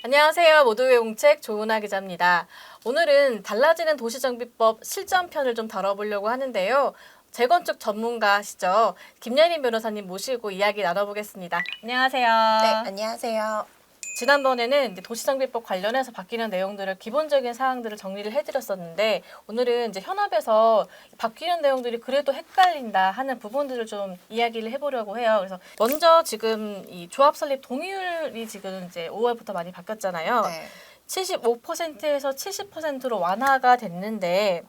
안녕하세요. 모두의 공책 조은하 기자입니다. 오늘은 달라지는 도시정비법 실전편을 좀 다뤄보려고 하는데요. 재건축 전문가시죠. 김예린 변호사님 모시고 이야기 나눠보겠습니다. 안녕하세요. 네, 안녕하세요. 지난번에는 이제 도시정비법 관련해서 바뀌는 내용들을 기본적인 사항들을 정리를 해드렸었는데 오늘은 이제 현업에서 바뀌는 내용들이 그래도 헷갈린다 하는 부분들을 좀 이야기를 해보려고 해요. 그래서 먼저 지금 이 조합 설립 동의율이 지금 이제 5월부터 많이 바뀌었잖아요. 네. 75%에서 70%로 완화가 됐는데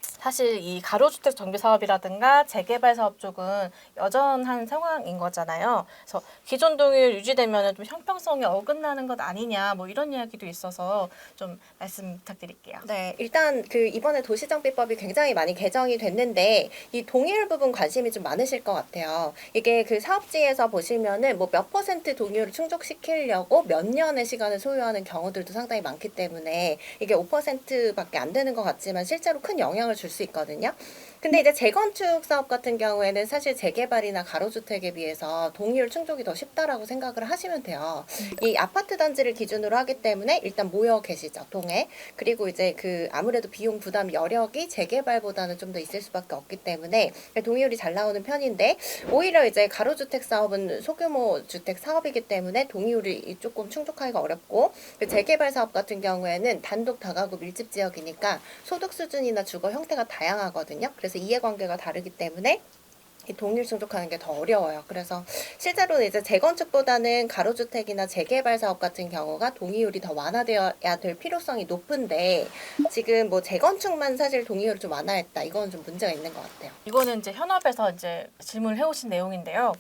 사실 이 가로주택 정비 사업이라든가 재개발 사업 쪽은 여전한 상황인 거잖아요. 그래서 기존 동의율 유지되면 좀 형평성이 어긋나는 것 아니냐 뭐 이런 이야기도 있어서 좀 말씀 부탁드릴게요. 네, 일단 이번에 도시정비법이 굉장히 많이 개정이 됐는데 이 동의율 부분 관심이 좀 많으실 것 같아요. 이게 그 사업지에서 보시면은 뭐 몇 퍼센트 동의율을 충족시키려고 몇 년의 시간을 소요하는 경우들도 상당히 많기 때문에 이게 5%밖에 안 되는 것 같지만 실제로 큰 영향을 줄 수 있거든요. 근데 이제 재건축 사업 같은 경우에는 사실 재개발이나 가로주택에 비해서 동의율 충족이 더 쉽다라고 생각을 하시면 돼요. 이 아파트 단지를 기준으로 하기 때문에 일단 모여 계시죠, 동에. 그리고 이제 아무래도 비용 부담 여력이 재개발보다는 좀 더 있을 수밖에 없기 때문에 동의율이 잘 나오는 편인데 오히려 이제 가로주택 사업은 소규모 주택 사업이기 때문에 동의율이 조금 충족하기가 어렵고 재개발 사업 같은 경우에는 단독 다가구 밀집 지역이니까 소득 수준이나 주거 형태가 다양하거든요. 그래서 이해관계가 다르기 때문에 이 동의율 충족하는 게 더 어려워요. 그래서 실제로는 이제 재건축보다는 가로주택이나 재개발 사업 같은 경우가 동의율이 더 완화되어야 될 필요성이 높은데 지금 뭐 재건축만 사실 동의율을 좀 완화했다. 이건 좀 문제가 있는 것 같아요. 이거는 이제 현업에서 이제 질문을 해오신 내용인데요.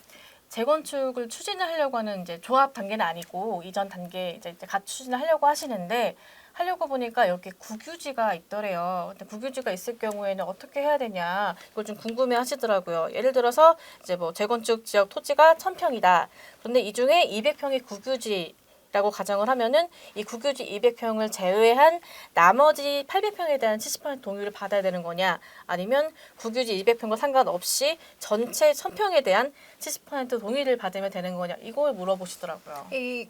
재건축을 추진을 하려고 하는 이제 조합 단계는 아니고 이전 단계 이제 같이 추진을 하려고 하시는데 하려고 보니까 여기 국유지가 있더래요. 근데 국유지가 있을 경우에는 어떻게 해야 되냐 이걸 좀 궁금해 하시더라고요. 예를 들어서 이제 뭐 재건축 지역 토지가 1000평이다. 그런데 이 중에 200평이 국유지 라고 가정을 하면은 이 국유지 200평을 제외한 나머지 800평에 대한 70% 동의를 받아야 되는 거냐 아니면 국유지 200평과 상관없이 전체 1000평에 대한 70% 동의를 받으면 되는 거냐 이걸 물어보시더라고요. 이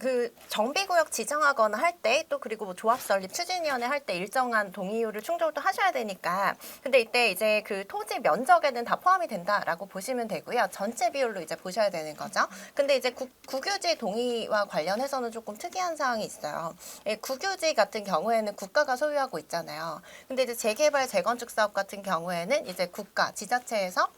정비구역 지정하거나 할 때 또 그리고 뭐 조합 설립 추진위원회 할 때 일정한 동의율을 충족을 또 하셔야 되니까 근데 이때 이제 토지 면적에는 다 포함이 된다라고 보시면 되고요. 전체 비율로 이제 보셔야 되는 거죠. 근데 이제 국유지 동의와 관련해서는 조금 특이한 사항이 있어요. 국유지 같은 경우에는 국가가 소유하고 있잖아요. 근데 이제 재개발 재건축 사업 같은 경우에는 이제 국가 지자체에서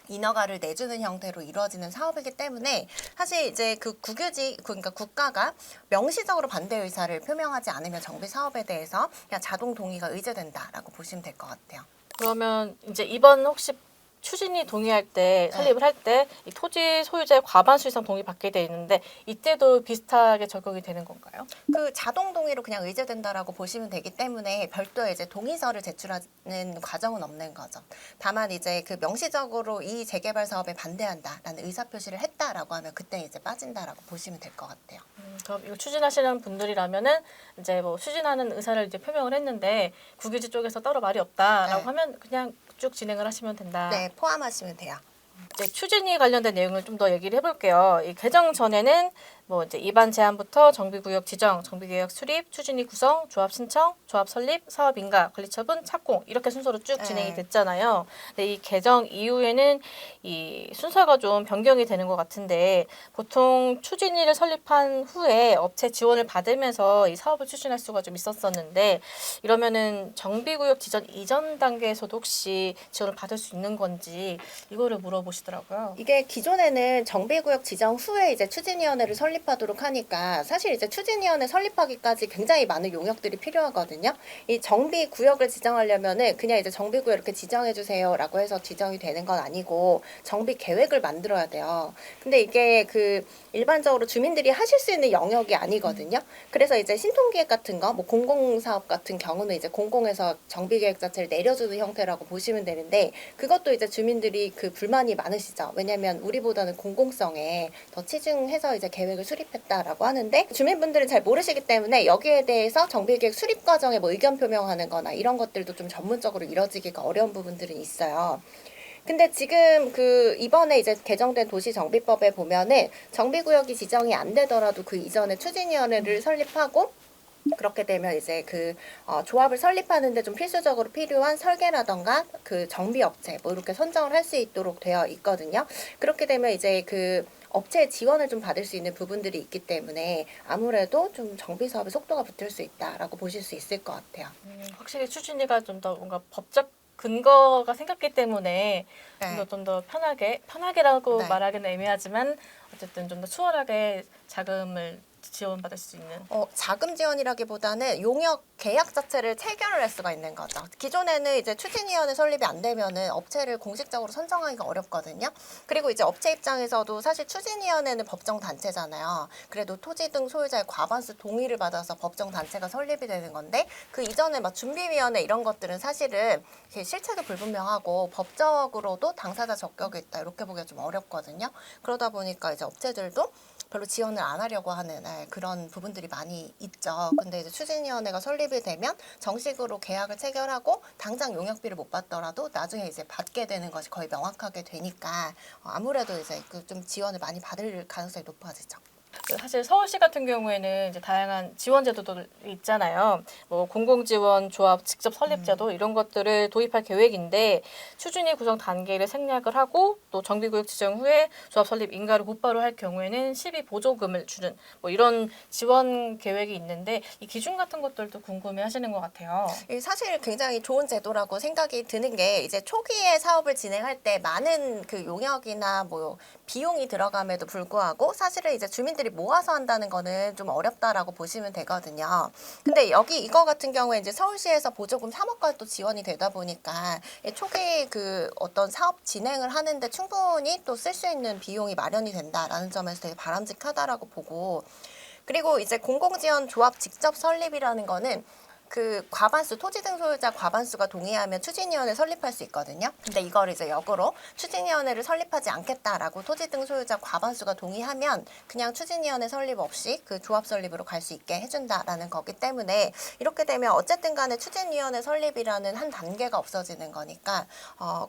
인허가를 내주는 형태로 이루어지는 사업이기 때문에 사실 이제 국유지 그러니까 국가가 명시적으로 반대 의사를 표명하지 않으면 정비 사업에 대해서 그냥 자동 동의가 의제된다라고 보시면 될 것 같아요. 그러면 이제 이번 혹시 추진이 동의할 때 설립을 할 때 이 토지 소유자의 과반수 이상 동의 받게 돼 있는데 이때도 비슷하게 적용이 되는 건가요? 자동 동의로 그냥 의제된다라고 보시면 되기 때문에 별도의 이제 동의서를 제출하는 과정은 없는 거죠. 다만 이제 명시적으로 이 재개발 사업에 반대한다라는 의사 표시를 했다라고 하면 그때 이제 빠진다라고 보시면 될 것 같아요. 그럼 이거 추진하시는 분들이라면은 이제 뭐 추진하는 의사를 이제 표명을 했는데 국유지 쪽에서 따로 말이 없다라고 네. 하면 그냥 쭉 진행을 하시면 된다. 네, 포함하시면 돼요. 이제 추진위 관련된 내용을 좀 더 얘기를 해볼게요. 이 개정 전에는 뭐 이제 입안 제한부터 정비구역 지정, 정비계획 수립, 추진위 구성, 조합 신청, 조합 설립, 사업 인가, 관리 처분, 착공 이렇게 순서로 쭉 진행이 됐잖아요. 근데 이 개정 이후에는 이 순서가 좀 변경이 되는 것 같은데 보통 추진위를 설립한 후에 업체 지원을 받으면서 이 사업을 추진할 수가 좀 있었었는데 이러면은 정비구역 지정 이전 단계에서도 혹시 지원을 받을 수 있는 건지 이거를 물어보시더라고요. 이게 기존에는 정비구역 지정 후에 이제 추진위원회를 설립하도록 하니까 사실 이제 추진위원회 설립하기까지 굉장히 많은 용역들이 필요하거든요. 이 정비구역을 지정하려면은 그냥 이제 정비구역 이렇게 지정해 주세요라고 해서 지정이 되는 건 아니고 정비 계획을 만들어야 돼요. 근데 이게 일반적으로 주민들이 하실 수 있는 영역이 아니거든요. 그래서 이제 신통기획 같은 거, 뭐 공공사업 같은 경우는 이제 공공에서 정비계획 자체를 내려주는 형태라고 보시면 되는데 그것도 이제 주민들이 불만이 많으시죠. 왜냐하면 우리보다는 공공성에 더 치중해서 이제 계획을 수립했다라고 하는데 주민분들은 잘 모르시기 때문에 여기에 대해서 정비계획 수립 과정에 뭐 의견 표명하는 거나 이런 것들도 좀 전문적으로 이뤄지기가 어려운 부분들은 있어요. 근데 지금 그 이번에 이제 개정된 도시정비법에 보면은 정비구역이 지정이 안 되더라도 그 이전에 추진위원회를 설립하고 그렇게 되면 이제 그 조합을 설립하는데 좀 필수적으로 필요한 설계라던가 그 정비업체 뭐 이렇게 선정을 할 수 있도록 되어 있거든요. 그렇게 되면 이제 그 업체의 지원을 좀 받을 수 있는 부분들이 있기 때문에 아무래도 좀 정비 사업에 속도가 붙을 수 있다라고 보실 수 있을 것 같아요. 확실히 추진위가 좀 더 뭔가 법적 근거가 생겼기 때문에 네. 좀 더 편하게라고 네. 말하기는 애매하지만 어쨌든 좀 더 수월하게 자금을 지원받을 수 있는. 자금 지원이라기보다는 용역 계약 자체를 체결을 할 수가 있는 거죠. 기존에는 이제 추진위원회 설립이 안 되면은 업체를 공식적으로 선정하기가 어렵거든요. 그리고 이제 업체 입장에서도 사실 추진위원회는 법정 단체잖아요. 그래도 토지 등 소유자의 과반수 동의를 받아서 법정 단체가 설립이 되는 건데 그 이전에 막 준비위원회 이런 것들은 사실은 실체도 불분명하고 법적으로도 당사자 적격이 있다 이렇게 보기가 좀 어렵거든요. 그러다 보니까 이제 업체들도 별로 지원을 안 하려고 하는 그런 부분들이 많이 있죠. 근데 이제 추진위원회가 설립이 되면 정식으로 계약을 체결하고 당장 용역비를 못 받더라도 나중에 이제 받게 되는 것이 거의 명확하게 되니까 아무래도 이제 그 좀 지원을 많이 받을 가능성이 높아지죠. 사실 서울시 같은 경우에는 이제 다양한 지원 제도들이 있잖아요. 뭐 공공지원 조합 직접 설립제도 이런 것들을 도입할 계획인데 추진위 구성 단계를 생략을 하고 또 정비구역 지정 후에 조합 설립 인가를 곧바로 할 경우에는 시비 보조금을 주는 뭐 이런 지원 계획이 있는데 이 기준 같은 것들도 궁금해하시는 것 같아요. 사실 굉장히 좋은 제도라고 생각이 드는 게 이제 초기에 사업을 진행할 때 많은 그 용역이나 뭐 비용이 들어감에도 불구하고 사실은 이제 주민들이 모아서 한다는 거는 좀 어렵다라고 보시면 되거든요. 근데 여기 이거 같은 경우에 이제 서울시에서 보조금 3억까지 또 지원이 되다 보니까 초기 그 어떤 사업 진행을 하는데 충분히 또 쓸 수 있는 비용이 마련이 된다라는 점에서 되게 바람직하다라고 보고 그리고 이제 공공지원 조합 직접 설립이라는 거는 그 과반수 토지 등 소유자 과반수가 동의하면 추진위원회 설립할 수 있거든요. 근데 이걸 이제 역으로 추진위원회를 설립하지 않겠다라고 토지 등 소유자 과반수가 동의하면 그냥 추진위원회 설립 없이 그 조합 설립으로 갈 수 있게 해준다라는 거기 때문에 이렇게 되면 어쨌든 간에 추진위원회 설립이라는 한 단계가 없어지는 거니까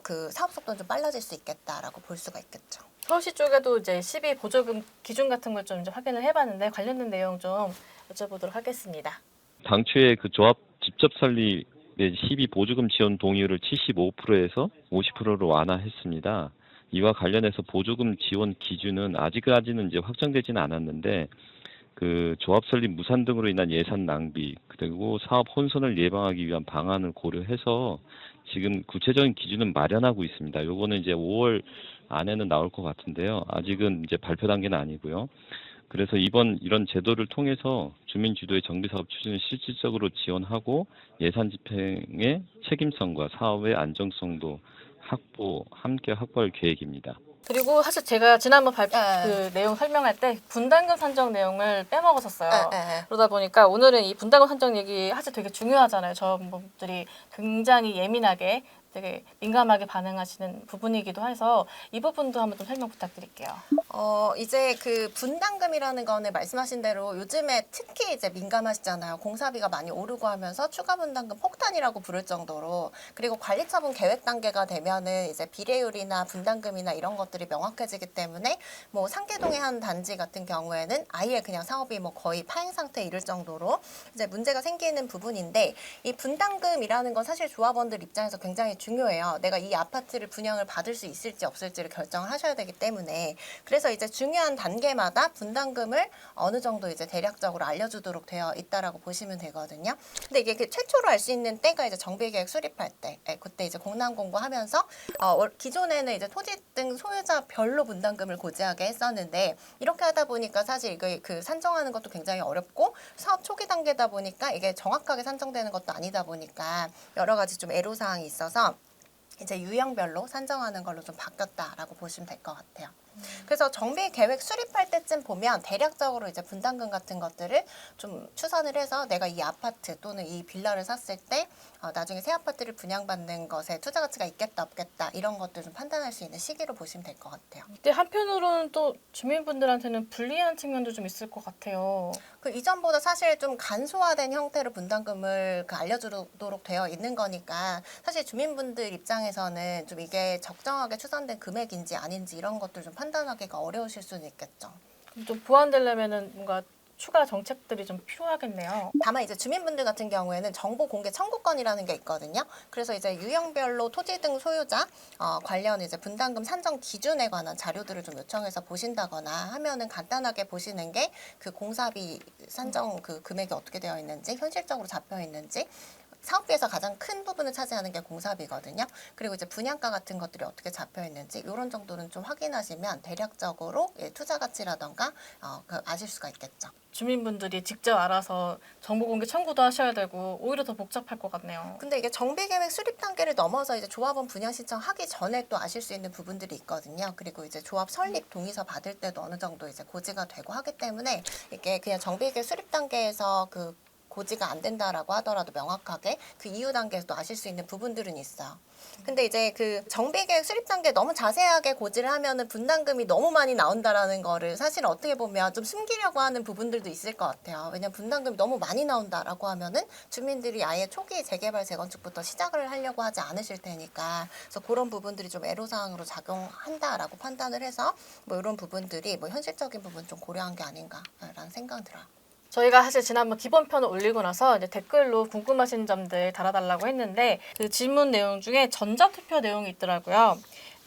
그 사업 속도는 좀 빨라질 수 있겠다라고 볼 수가 있겠죠. 서울시 쪽에도 이제 시비 보조금 기준 같은 걸 좀 이제 확인을 해봤는데 관련된 내용 좀 여쭤보도록 하겠습니다. 당초에 그 조합 직접 설립의 시비 보조금 지원 동의율을 75%에서 50%로 완화했습니다. 이와 관련해서 보조금 지원 기준은 아직까지는 이제 확정되지는 않았는데 그 조합 설립 무산 등으로 인한 예산 낭비 그리고 사업 혼선을 예방하기 위한 방안을 고려해서 지금 구체적인 기준은 마련하고 있습니다. 요거는 이제 5월 안에는 나올 것 같은데요. 아직은 이제 발표 단계는 아니고요. 그래서 이번 이런 제도를 통해서 주민 주도의 정비 사업 추진을 실질적으로 지원하고 예산 집행의 책임성과 사업의 안정성도 함께 확보할 계획입니다. 그리고 사실 제가 지난번 네. 그 내용 설명할 때 분담금 산정 내용을 빼먹었었어요. 네. 그러다 보니까 오늘은 이 분담금 산정 얘기 사실 되게 중요하잖아요. 저분들이 굉장히 예민하게 되게 민감하게 반응하시는 부분이기도 해서 이 부분도 한번 좀 설명 부탁드릴게요. 이제 그 분담금이라는 거는 말씀하신 대로 요즘에 특히 이제 민감하시잖아요. 공사비가 많이 오르고 하면서 추가 분담금 폭탄이라고 부를 정도로 그리고 관리처분 계획 단계가 되면은 이제 비례율이나 분담금이나 이런 것들이 명확해지기 때문에 뭐 상계동의 한 단지 같은 경우에는 아예 그냥 사업이 뭐 거의 파행 상태에 이를 정도로 이제 문제가 생기는 부분인데 이 분담금이라는 건 사실 조합원들 입장에서 굉장히 중요해요. 내가 이 아파트를 분양을 받을 수 있을지 없을지를 결정을 하셔야 되기 때문에 그래서 이제 중요한 단계마다 분담금을 어느 정도 이제 대략적으로 알려주도록 되어 있다라고 보시면 되거든요. 근데 이게 그 최초로 알 수 있는 때가 이제 정비계획 수립할 때, 그때 이제 공람 공고하면서 기존에는 이제 토지 등 소유자별로 분담금을 고지하게 했었는데 이렇게 하다 보니까 사실 이거 그 산정하는 것도 굉장히 어렵고 사업 초기 단계다 보니까 이게 정확하게 산정되는 것도 아니다 보니까 여러 가지 좀 애로사항이 있어서 이제 유형별로 산정하는 걸로 좀 바뀌었다라고 보시면 될 것 같아요. 그래서 정비 계획 수립할 때쯤 보면 대략적으로 이제 분담금 같은 것들을 좀 추산을 해서 내가 이 아파트 또는 이 빌라를 샀을 때 나중에 새 아파트를 분양받는 것에 투자 가치가 있겠다 없겠다 이런 것들 좀 판단할 수 있는 시기로 보시면 될 것 같아요. 근데 한편으로는 또 주민분들한테는 불리한 측면도 좀 있을 것 같아요. 그 이전보다 사실 좀 간소화된 형태로 분담금을 알려주도록 되어 있는 거니까 사실 주민분들 입장에서는 좀 이게 적정하게 추산된 금액인지 아닌지 이런 것들 좀 판단하기가 어려우실 수는 있겠죠. 좀 보완되려면은 뭔가 추가 정책들이 좀 필요하겠네요. 다만 이제 주민분들 같은 경우에는 정보 공개 청구권이라는 게 있거든요. 그래서 이제 유형별로 토지 등 소유자 관련 이제 분담금 산정 기준에 관한 자료들을 좀 요청해서 보신다거나 하면은 간단하게 보시는 게 그 공사비 산정 그 금액이 어떻게 되어 있는지 현실적으로 잡혀 있는지 사업비에서 가장 큰 부분을 차지하는 게 공사비거든요. 그리고 이제 분양가 같은 것들이 어떻게 잡혀 있는지 이런 정도는 좀 확인하시면 대략적으로 투자 가치라던가 아실 수가 있겠죠. 주민분들이 직접 알아서 정보 공개 청구도 하셔야 되고 오히려 더 복잡할 것 같네요. 근데 이게 정비계획 수립 단계를 넘어서 이제 조합원 분양 신청하기 전에 또 아실 수 있는 부분들이 있거든요. 그리고 이제 조합 설립 동의서 받을 때도 어느 정도 이제 고지가 되고 하기 때문에 이게 그냥 정비계획 수립 단계에서 그 고지가 안 된다라고 하더라도 명확하게 그 이후 단계에서도 아실 수 있는 부분들은 있어요. 근데 이제 그 정비계획 수립 단계 너무 자세하게 고지를 하면은 분담금이 너무 많이 나온다라는 거를 사실 어떻게 보면 좀 숨기려고 하는 부분들도 있을 것 같아요. 왜냐면 분담금이 너무 많이 나온다라고 하면은 주민들이 아예 초기 재개발 재건축부터 시작을 하려고 하지 않으실 테니까 그래서 그런 부분들이 좀 애로사항으로 작용한다라고 판단을 해서 뭐 이런 부분들이 뭐 현실적인 부분 좀 고려한 게 아닌가라는 생각 들어요. 저희가 사실 지난번 기본편을 올리고 나서 이제 댓글로 궁금하신 점들 달아달라고 했는데 그 질문 내용 중에 전자투표 내용이 있더라고요.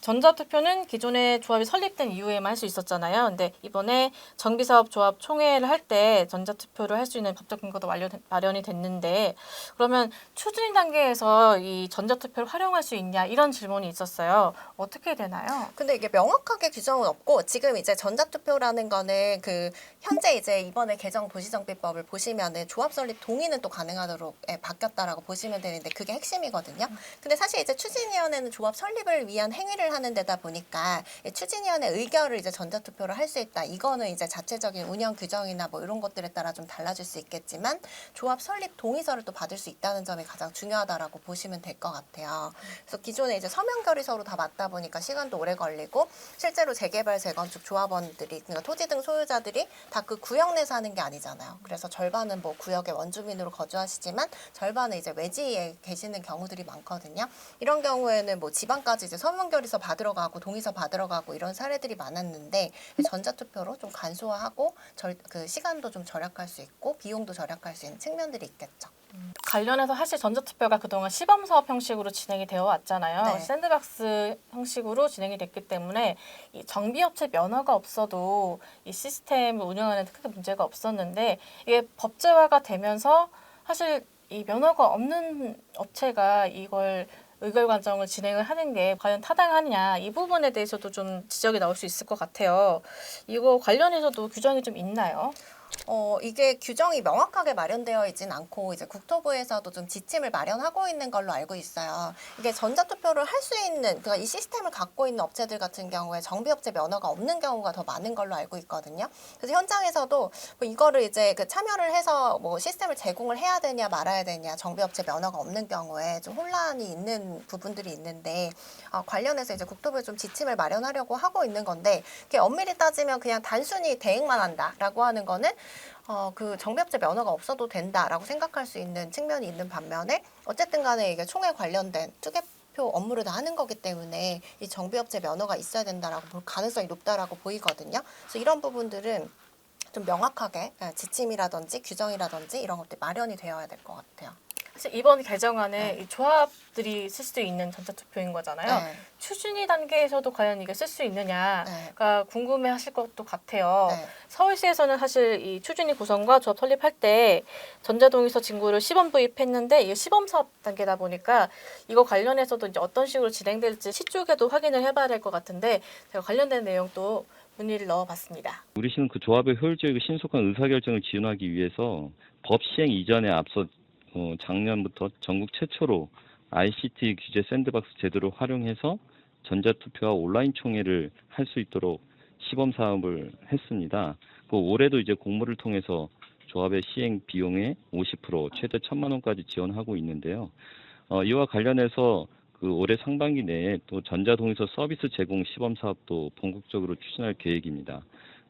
전자투표는 기존에 조합이 설립된 이후에만 할 수 있었잖아요. 근데 이번에 정비사업조합 총회를 할 때 전자투표를 할 수 있는 법적 근거도 마련이 됐는데 그러면 추진 단계에서 이 전자투표를 활용할 수 있냐 이런 질문이 있었어요. 어떻게 되나요? 근데 이게 명확하게 규정은 없고 지금 이제 전자투표라는 거는 그 현재 이제 이번에 개정 도시정비법을 보시면은 조합 설립 동의는 또 가능하도록 바뀌었다라고 보시면 되는데 그게 핵심이거든요. 근데 사실 이제 추진위원회는 조합 설립을 위한 행위를 하는 데다 보니까 추진위원회 의결을 이제 전자투표로 할 수 있다. 이거는 이제 자체적인 운영 규정이나 뭐 이런 것들에 따라 좀 달라질 수 있겠지만 조합 설립 동의서를 또 받을 수 있다는 점이 가장 중요하다라고 보시면 될 것 같아요. 그래서 기존에 이제 서면 결의서로 다 맞다 보니까 시간도 오래 걸리고 실제로 재개발 재건축 조합원들이 그러니까 토지 등 소유자들이 다 그 구역 내 사는 게 아니잖아요. 그래서 절반은 뭐 구역의 원주민으로 거주하시지만 절반은 이제 외지에 계시는 경우들이 많거든요. 이런 경우에는 뭐 지방까지 이제 서면 결의서 받으러 가고 동의서 받으러 가고 이런 사례들이 많았는데 전자투표로 좀 간소화하고 그 시간도 좀 절약할 수 있고 비용도 절약할 수 있는 측면들이 있겠죠. 관련해서 사실 전자투표가 그동안 시범사업 형식으로 진행이 되어 왔잖아요. 네. 샌드박스 형식으로 진행이 됐기 때문에 이 정비업체 면허가 없어도 이 시스템을 운영하는 데 크게 문제가 없었는데 이게 법제화가 되면서 사실 이 면허가 없는 업체가 이걸 의결 과정을 진행을 하는 게 과연 타당하느냐 이 부분에 대해서도 좀 지적이 나올 수 있을 것 같아요. 이거 관련해서도 규정이 좀 있나요? 이게 규정이 명확하게 마련되어 있진 않고 이제 국토부에서도 좀 지침을 마련하고 있는 걸로 알고 있어요. 이게 전자투표를 할 수 있는 그러니까 이 시스템을 갖고 있는 업체들 같은 경우에 정비업체 면허가 없는 경우가 더 많은 걸로 알고 있거든요. 그래서 현장에서도 뭐 이거를 이제 그 참여를 해서 뭐 시스템을 제공을 해야 되냐 말아야 되냐 정비업체 면허가 없는 경우에 좀 혼란이 있는 부분들이 있는데 관련해서 이제 국토부에 좀 지침을 마련하려고 하고 있는 건데 그게 엄밀히 따지면 그냥 단순히 대행만 한다라고 하는 거는 그 정비업체 면허가 없어도 된다라고 생각할 수 있는 측면이 있는 반면에 어쨌든 간에 이게 총에 관련된 투개표 업무를 다 하는 거기 때문에 이 정비업체 면허가 있어야 된다라고 볼 가능성이 높다라고 보이거든요. 그래서 이런 부분들은 좀 명확하게 지침이라든지 규정이라든지 이런 것들이 마련이 되어야 될 것 같아요. 사실 이번 개정안에 이 조합들이 쓸 수 있는 전자투표인 거잖아요. 네. 추진위 단계에서도 과연 이게 쓸 수 있느냐가 네. 궁금해하실 것도 같아요. 네. 서울시에서는 사실 이 추진위 구성과 조합 설립할 때 전자동의서 진구를 시범 도입했는데 이게 시범 사업 단계다 보니까 이거 관련해서도 이제 어떤 식으로 진행될지 시 쪽에도 확인을 해봐야 될 것 같은데 제가 관련된 내용도 문의를 넣어봤습니다. 우리 시는 그 조합의 효율적이고 신속한 의사결정을 지원하기 위해서 법 시행 이전에 앞서 작년부터 전국 최초로 ICT 규제 샌드박스 제도를 활용해서 전자투표와 온라인 총회를 할 수 있도록 시범 사업을 했습니다. 그 올해도 이제 공모를 통해서 조합의 시행 비용의 50% 최대 1,000만 원까지 지원하고 있는데요. 이와 관련해서 그 올해 상반기 내에 또 전자동의서 서비스 제공 시범 사업도 본격적으로 추진할 계획입니다.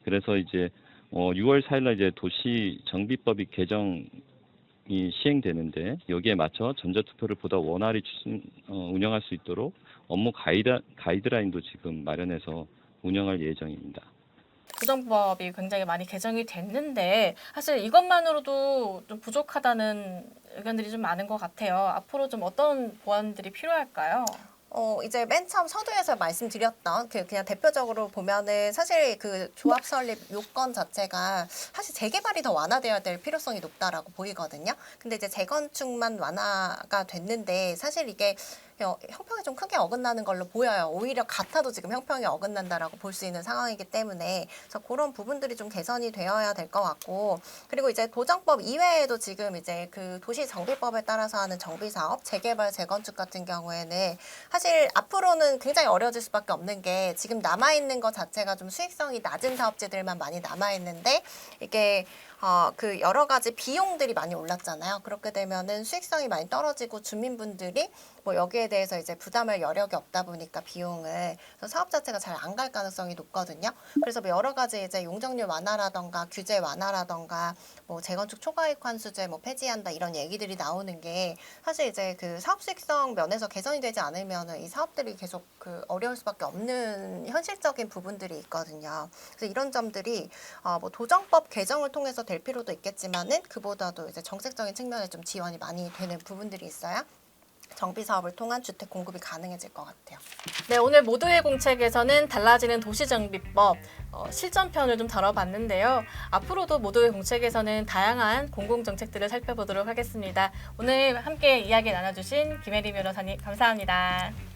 그래서 이제 6월 4일날 이제 도시정비법이 개정이 시행되는데 여기에 맞춰 전자투표를 보다 원활히 운영할 수 있도록 업무 가이드라인도 지금 마련해서 운영할 예정입니다. 도정법이 굉장히 많이 개정이 됐는데 사실 이것만으로도 좀 부족하다는 의견들이 좀 많은 것 같아요. 앞으로 좀 어떤 보완들이 필요할까요? 이제 맨 처음 서두에서 말씀드렸던 그냥 대표적으로 보면은 사실 그 조합 설립 요건 자체가 사실 재개발이 더 완화되어야 될 필요성이 높다라고 보이거든요. 근데 이제 재건축만 완화가 됐는데 사실 이게 형평이 좀 크게 어긋나는 걸로 보여요. 오히려 같아도 지금 형평이 어긋난다라고 볼 수 있는 상황이기 때문에 그래서 그런 부분들이 좀 개선이 되어야 될 것 같고 그리고 이제 도정법 이외에도 지금 이제 그 도시정비법에 따라서 하는 정비사업, 재개발, 재건축 같은 경우에는 사실 앞으로는 굉장히 어려워질 수밖에 없는 게 지금 남아있는 것 자체가 좀 수익성이 낮은 사업지들만 많이 남아있는데 이게 그 여러 가지 비용들이 많이 올랐잖아요. 그렇게 되면은 수익성이 많이 떨어지고 주민분들이 뭐 여기에 대해서 이제 부담할 여력이 없다 보니까 비용을 그래서 사업 자체가 잘 안 갈 가능성이 높거든요. 그래서 뭐 여러 가지 이제 용적률 완화라던가 규제 완화라던가 뭐 재건축 초과이익 환수제 뭐 폐지한다 이런 얘기들이 나오는 게 사실 이제 그 사업 수익성 면에서 개선이 되지 않으면은 이 사업들이 계속 그 어려울 수밖에 없는 현실적인 부분들이 있거든요. 그래서 이런 점들이 뭐 도정법 개정을 통해서 될 필요도 있겠지만은 그보다도 이제 정책적인 측면에 좀 지원이 많이 되는 부분들이 있어야 정비 사업을 통한 주택 공급이 가능해질 것 같아요. 네, 오늘 모두의 공책에서는 달라지는 도시정비법 실전편을 좀 다뤄봤는데요. 앞으로도 모두의 공책에서는 다양한 공공정책들을 살펴보도록 하겠습니다. 오늘 함께 이야기 나눠주신 김혜리 변호사님 감사합니다.